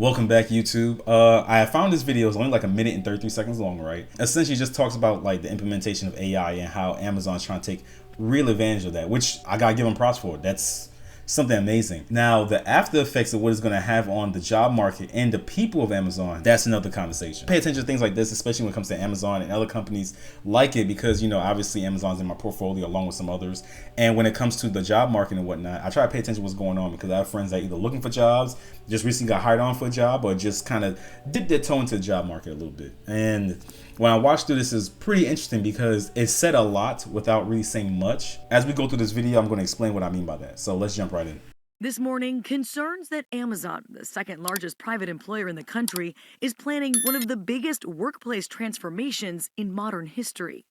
Welcome back, YouTube. I found this video. It's only like a minute and 33 seconds long, right? Essentially just talks about like the implementation of AI and how Amazon's trying to take real advantage of that, which I gotta give them props for. That's something amazing. Now, the after effects of what it's going to have on the job market and the people of Amazon, that's another conversation. Pay attention to things like this, especially when it comes to Amazon and other companies like it, because, you know, obviously Amazon's in my portfolio along with some others. And when it comes to the job market and whatnot, I try to pay attention to what's going on because I have friends that either looking for jobs, just recently got hired on for a job, or just kind of dipped their toe into the job market a little bit. And when I watched through this, is pretty interesting because it said a lot without really saying much. As we go through this video, I'm going to explain what I mean by that. So let's jump right in. This morning, concerns that Amazon, the second largest private employer in the country, is planning one of the biggest workplace transformations in modern history.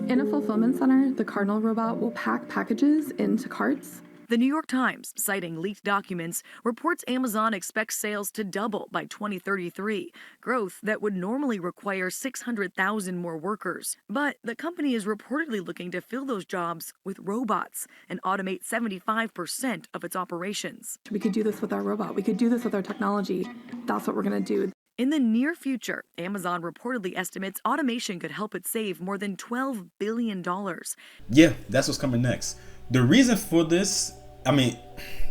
In a fulfillment center, the Cardinal robot will pack packages into carts. The New York Times, citing leaked documents, reports Amazon expects sales to double by 2033, growth that would normally require 600,000 more workers. But the company is reportedly looking to fill those jobs with robots and automate 75% of its operations. We could do this with our robot. We could do this with our technology. That's what we're going to do. In the near future, Amazon reportedly estimates automation could help it save more than $12 billion. Yeah, that's what's coming next. The reason for this, I mean,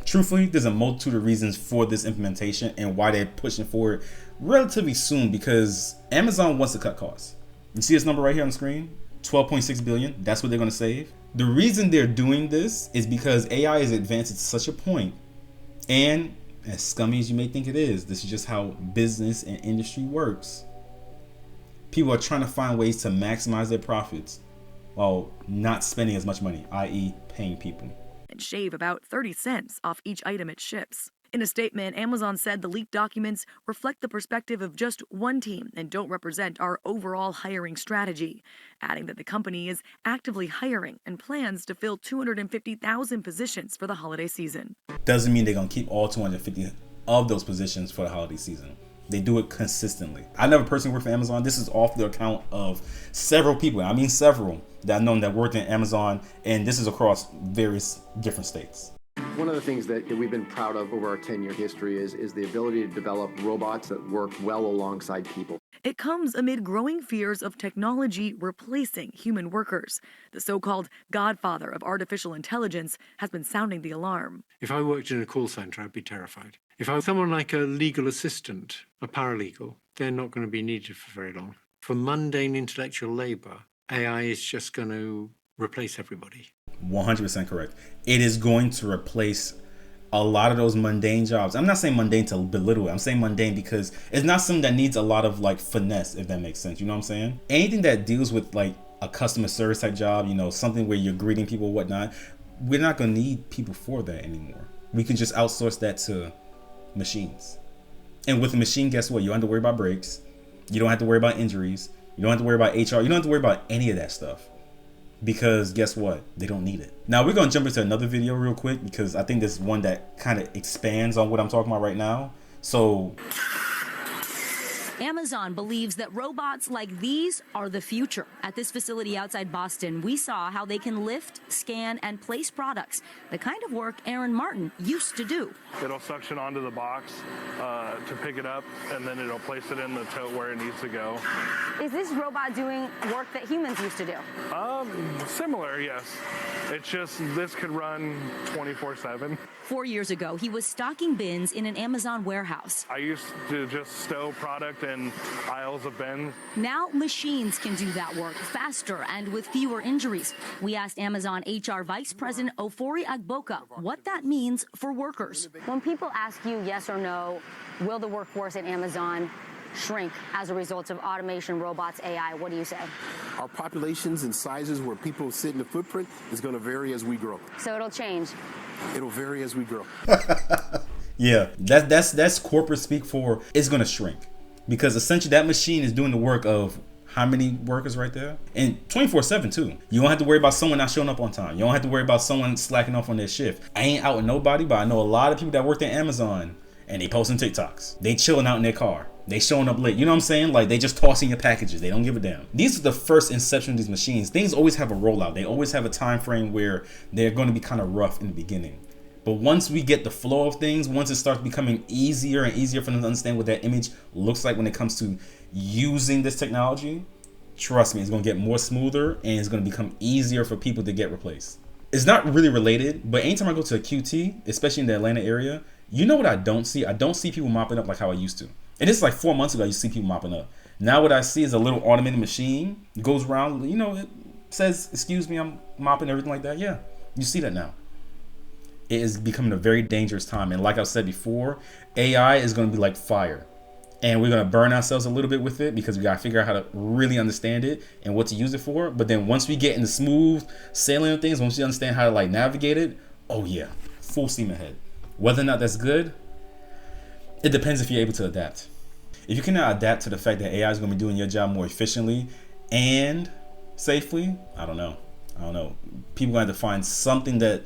truthfully, there's a multitude of reasons for this implementation and why they're pushing forward relatively soon, because Amazon wants to cut costs. You see this number right here on the screen, 12.6 billion. That's what they're going to save. The reason they're doing this is because AI is advanced to such a point, and as scummy as you may think it is, this is just how business and industry works. People are trying to find ways to maximize their profits while not spending as much money, i.e. paying people. And shave about 30 cents off each item it ships. In a statement, Amazon said the leaked documents reflect the perspective of just one team and don't represent our overall hiring strategy, adding that the company is actively hiring and plans to fill 250,000 positions for the holiday season. Doesn't mean they're going to keep all 250 of those positions for the holiday season. They do it consistently. I never personally worked for Amazon. This is off the account of several people. I mean several that I've known that worked in Amazon, and this is across various different states. One of the things that we've been proud of over our 10-year history is the ability to develop robots that work well alongside people. It comes amid growing fears of technology replacing human workers. The so-called godfather of artificial intelligence has been sounding the alarm. If I worked in a call center, I'd be terrified. If I was someone like a legal assistant, a paralegal, they're not going to be needed for very long. For mundane intellectual labor, AI is just going to replace everybody. 100% correct. It is going to replace a lot of those mundane jobs. I'm not saying mundane to belittle it. I'm saying mundane because it's not something that needs a lot of like finesse, if that makes sense. You know what I'm saying? Anything that deals with like a customer service type job, you know, something where you're greeting people or whatnot, we're not going to need people for that anymore. We can just outsource that to machines. And with a machine, guess what? You don't have to worry about breaks. You don't have to worry about injuries. You don't have to worry about HR. You don't have to worry about any of that stuff. Because guess what? They don't need it. Now we're going to jump into another video real quick because I think this is one that kind of expands on what I'm talking about right now. So Amazon believes that robots like these are the future. At this facility outside Boston, we saw how they can lift, scan, and place products, the kind of work Aaron Martin used to do. It'll suction onto the box to pick it up, and then it'll place it in the tote where it needs to go. Is this robot doing work that humans used to do? Similar, yes. It's just this could run 24/7. 4 years ago, he was stocking bins in an Amazon warehouse. I used to just stow product in aisles of bins. Now machines can do that work faster and with fewer injuries. We asked Amazon HR Vice President Ofori Agboka what that means for workers. When people ask you yes or no, will the workforce at Amazon shrink as a result of automation, robots, AI, what do you say? Our populations and sizes where people sit in the footprint is going to vary as we grow. So it'll change. It'll vary as we grow. Yeah, that's corporate speak for it's going to shrink, because essentially that machine is doing the work of how many workers right there? And 24/7 too. You don't have to worry about someone not showing up on time. You don't have to worry about someone slacking off on their shift. I ain't out with nobody, but I know a lot of people that worked at Amazon and they posting TikToks. They chilling out in their car. They showing up late. You know what I'm saying? Like they just tossing your packages. They don't give a damn. These are the first inception of these machines. Things always have a rollout. They always have a time frame where they're going to be kind of rough in the beginning. But once we get the flow of things, once it starts becoming easier and easier for them to understand what that image looks like when it comes to using this technology, trust me, it's going to get more smoother and it's going to become easier for people to get replaced. It's not really related, but anytime I go to a QT, especially in the Atlanta area, you know what I don't see? I don't see people mopping up like how I used to. And this is like 4 months ago, I used to see people mopping up. Now what I see is a little automated machine goes around, you know, it says, excuse me, I'm mopping, everything like that. Yeah, you see that now. It is becoming a very dangerous time. And like I said before, AI is going to be like fire. And we're going to burn ourselves a little bit with it because we got to figure out how to really understand it and what to use it for. But then once we get in the smooth sailing of things, once we understand how to like navigate it, oh yeah, full steam ahead. Whether or not that's good, it depends if you're able to adapt. If you cannot adapt to the fact that AI is going to be doing your job more efficiently and safely, I don't know. People are going to have to find something that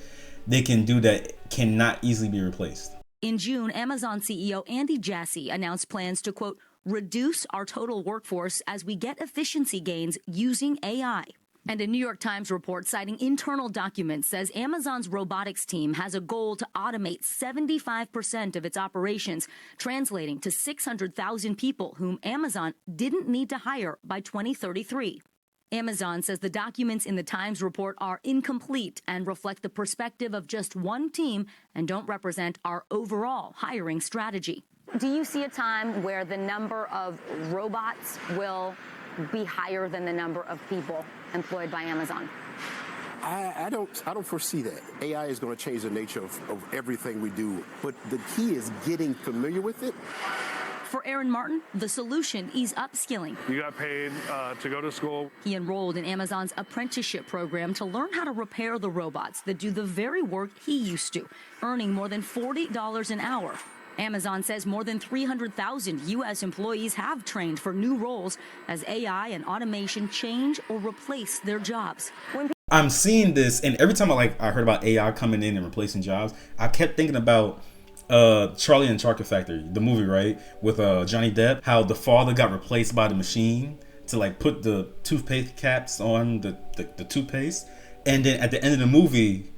they can do that cannot easily be replaced. In June, Amazon CEO Andy Jassy announced plans to, quote, reduce our total workforce as we get efficiency gains using AI. And a New York Times report citing internal documents says Amazon's robotics team has a goal to automate 75% of its operations, translating to 600,000 people whom Amazon didn't need to hire by 2033. Amazon says the documents in the Times report are incomplete and reflect the perspective of just one team and don't represent our overall hiring strategy. Do you see a time where the number of robots will be higher than the number of people employed by Amazon? I don't foresee that. AI is going to change the nature of everything we do, but the key is getting familiar with it. For Aaron Martin, the solution is upskilling. You got paid to go to school. He enrolled in Amazon's apprenticeship program to learn how to repair the robots that do the very work he used to, earning more than $40 an hour. Amazon says more than 300,000 U.S. employees have trained for new roles as AI and automation change or replace their jobs. I'm seeing this, and every time I heard about AI coming in and replacing jobs, I kept thinking about Charlie and the Chocolate Factory, the movie, right, with Johnny Depp, how the father got replaced by the machine to like put the toothpaste caps on the toothpaste, and then at the end of the movie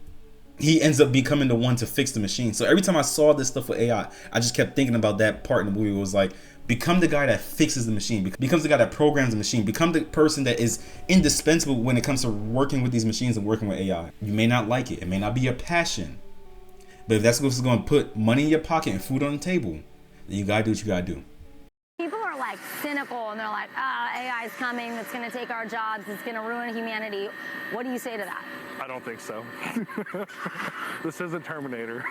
he ends up becoming the one to fix the machine. So every time I saw this stuff with AI, I just kept thinking about that part in the movie. It was like, become the guy that fixes the machine, becomes the guy that programs the machine, become the person that is indispensable when it comes to working with these machines and working with AI. You may not like it, it may not be your passion, but if that's what's going to put money in your pocket and food on the table, then you gotta do what you gotta do. People are like cynical and they're like, AI is coming, it's going to take our jobs, it's going to ruin humanity. What do you say to that? I don't think so. This isn't Terminator.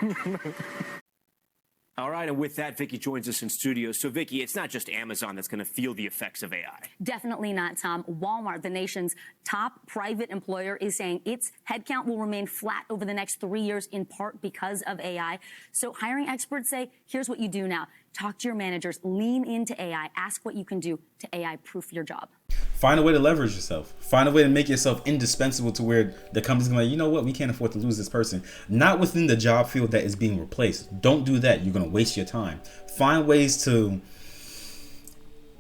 All right, and with that, Vicki joins us in studio. So, Vicki, it's not just Amazon that's going to feel the effects of AI. Definitely not, Tom. Walmart, the nation's top private employer, is saying its headcount will remain flat over the next 3 years, in part because of AI. So hiring experts say, here's what you do now. Talk to your managers, lean into AI, ask what you can do to AI-proof your job. Find a way to leverage yourself. Find a way to make yourself indispensable to where the company's going to be like, you know what, we can't afford to lose this person. Not within the job field that is being replaced. Don't do that. You're going to waste your time. Find ways to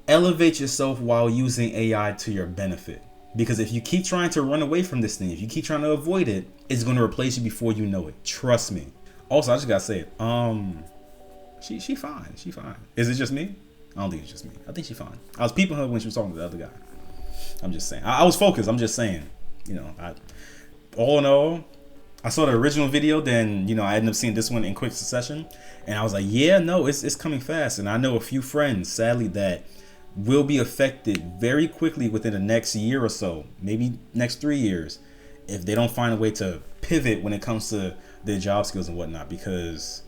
elevate yourself while using AI to your benefit. Because if you keep trying to run away from this thing, if you keep trying to avoid it, it's going to replace you before you know it. Trust me. Also, I just got to say it. She fine. She fine. Is it just me? I don't think it's just me. I think she's fine. I was peeping her when she was talking to the other guy. I'm just saying. I was focused. I'm just saying. You know, all in all, I saw the original video. Then, you know, I ended up seeing this one in quick succession. And I was like, yeah, no, it's coming fast. And I know a few friends, sadly, that will be affected very quickly within the next year or so. Maybe next 3 years. If they don't find a way to pivot when it comes to their job skills and whatnot. Because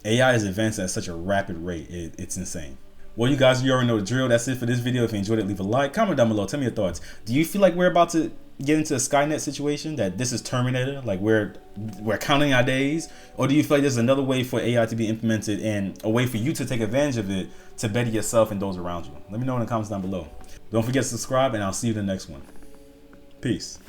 AI is advancing at such a rapid rate. It's insane. Well, you guys, you already know the drill. That's it for this video. If you enjoyed it, leave a like, comment down below, tell me your thoughts. Do you feel like we're about to get into a Skynet situation, that this is Terminator, like we're counting our days? Or do you feel like there's another way for AI to be implemented and a way for you to take advantage of it to better yourself and those around you? Let me know in the comments down below. Don't forget to subscribe, and I'll see you in the next one. Peace.